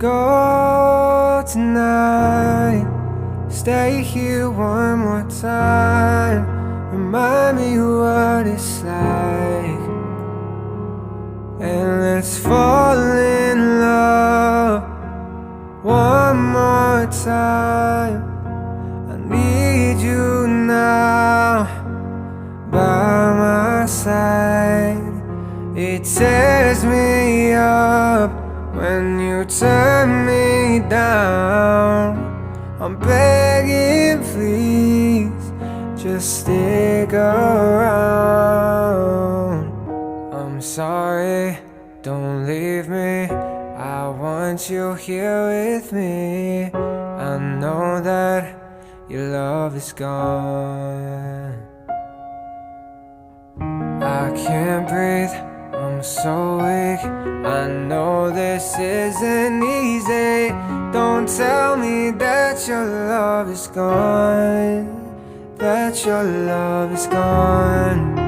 go tonight. Stay here one more time. Remind me what it's like, and let's fall in love one more time. I need you now by my side. It tears me up when you turn me down. I'm begging, please, just stick around. I'm sorry, don't leave me. I want you here with me. I know that your love is gone. I can't breathe, I'm so weak. I know this isn't easy. Don't tell me that your love is gone, that your love is gone.